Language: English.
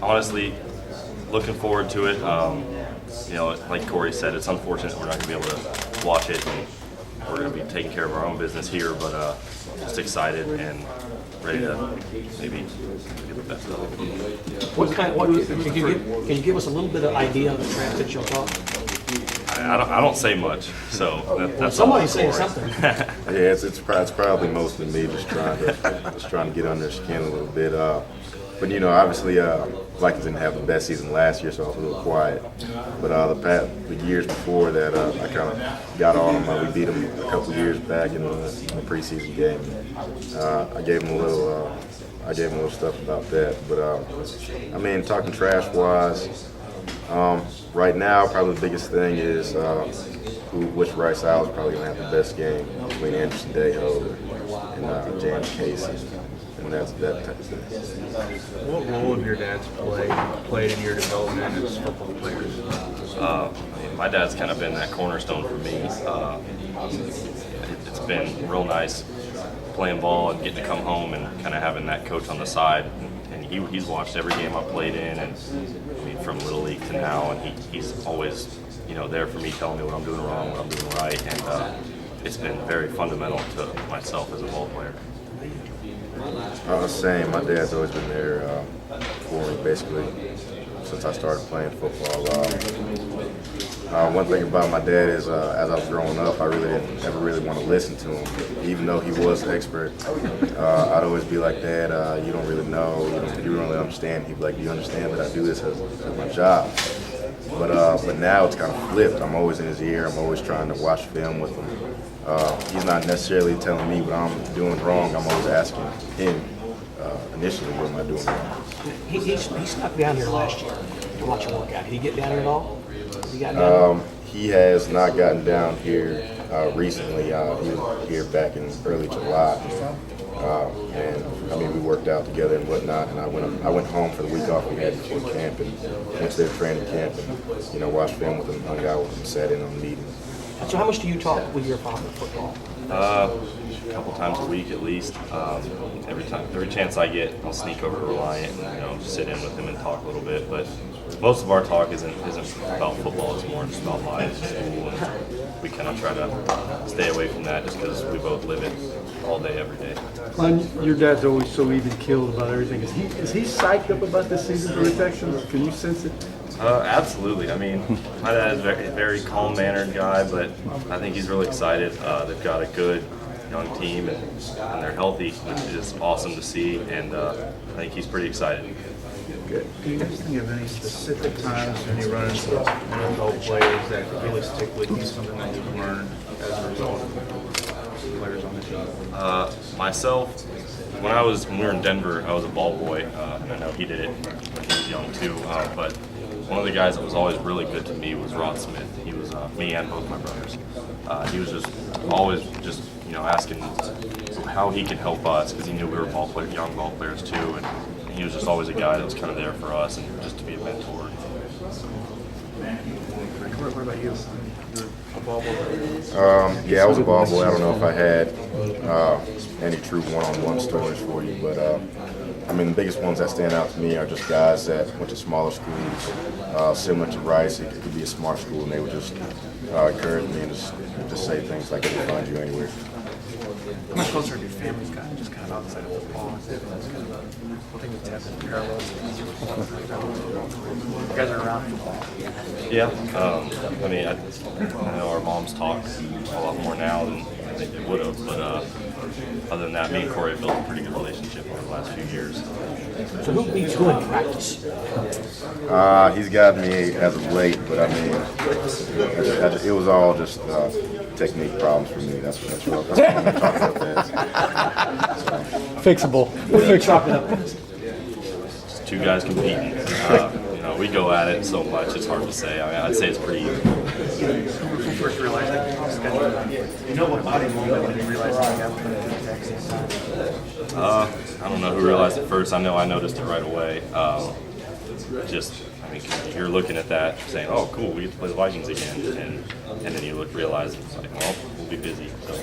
honestly, looking forward to it. You know, like Corey said, it's unfortunate we're not going to be able to watch it, and we're going to be taking care of our own business here, but just excited and ready to maybe get the best of it. Can you give us a little bit of idea of the trash that you'll talk? I don't say much, so that's somebody's all saying Corey. something. Yeah, it's probably mostly me just trying to get under their skin a little bit. But you know, obviously, Vikings didn't have the best season last year, so I was a little quiet. But the years before that, I kind of got on them. We beat them a couple years back in the preseason game. I gave them a little stuff about that. But I mean, talking trash wise, right now, probably the biggest thing is which right side is probably going to have the best game between Anderson Dejo and James Casey. And that's that type of thing. What role have your dad's played in your development as football players? My dad's kind of been that cornerstone for me. It's been real nice playing ball and getting to come home and kind of having that coach on the side. And he's watched every game I've played in, and I mean, from Little League to now, and he's always, you know, there for me, telling me what I'm doing wrong, what I'm doing right, and it's been very fundamental to myself as a ball player. Same. My dad's always been there for me, basically, since I started playing football. One thing about my dad is, as I was growing up, I really didn't ever really want to listen to him, even though he was an expert. I'd always be like, Dad, you don't really know, you don't really understand. He'd be like, do you understand that I do this as my job? But now it's kind of flipped. I'm always in his ear. I'm always trying to watch film with him. He's not necessarily telling me what I'm doing wrong. I'm always asking him initially, what am I doing wrong? He snuck down here last year to watch you work out. Did he get down here at all? He got down? He has not gotten down here recently. He was here back in early July. And I mean, we worked out together and whatnot. And I went home for the week off we had before camp and went to their training camp and, you know, watched film with them, hung out with them, sat in on meetings. So how much do you talk with your father football? A couple times a week at least. Every chance I get, I'll sneak over to Reliant and, you know, sit in with him and talk a little bit. But most of our talk isn't about football. It's more just about life, school, and we kind of try to stay away from that just because we both live it all day, every day. Your dad's always so even keeled about everything. Is he psyched up about this season for the Texans? Can you sense it? Absolutely. I mean, my dad is a very calm-mannered guy, but I think he's really excited. They've got a good young team, and they're healthy, which is awesome to see, and I think he's pretty excited. Good. Do you guys think of any specific times when you run into NFL players that really stick with you, something that you've learned as a result of players on the team? Myself, when we were in Denver, I was a ball boy, and I know he did it when he was young too, but one of the guys that was always really good to me was Rod Smith. He was me and both my brothers. He was always you know, asking how he can help us because he knew we were young ball players too, and he was just always a guy that was kind of there for us and just to be a mentor. What about you? You're a ball boy? Yeah, I was a ball boy. I don't know if I had any true one-on-one stories for you, but I mean, the biggest ones that stand out to me are just guys that went to smaller schools, similar to Rice. It could be a smart school, and they would just encourage me and just say things like, "I can find you anywhere." How much closer are your families gotten just kind of outside of football? That's kind of one thing that's happened in parallels. You guys are around football. Yeah, I mean, I know our moms talk a lot more now than I think they would have, but other than that, me and Corey have built a pretty good relationship over the last few years. So who beats who in practice? He's got me as of late, but I mean, it was all just technique problems for me. That's what I'm talking about that. Fixable. Just two guys competing. You know, we go at it so much, it's hard to say. I mean, I'd say it's pretty easy. When you first realized that you know what body moment when you realized that you have to do the exact same time? I don't know who realized it first. I know I noticed it right away. I mean, you're looking at that saying, oh, cool, we get to play the Vikings again. And then you realize it's like, well, we'll be busy. So.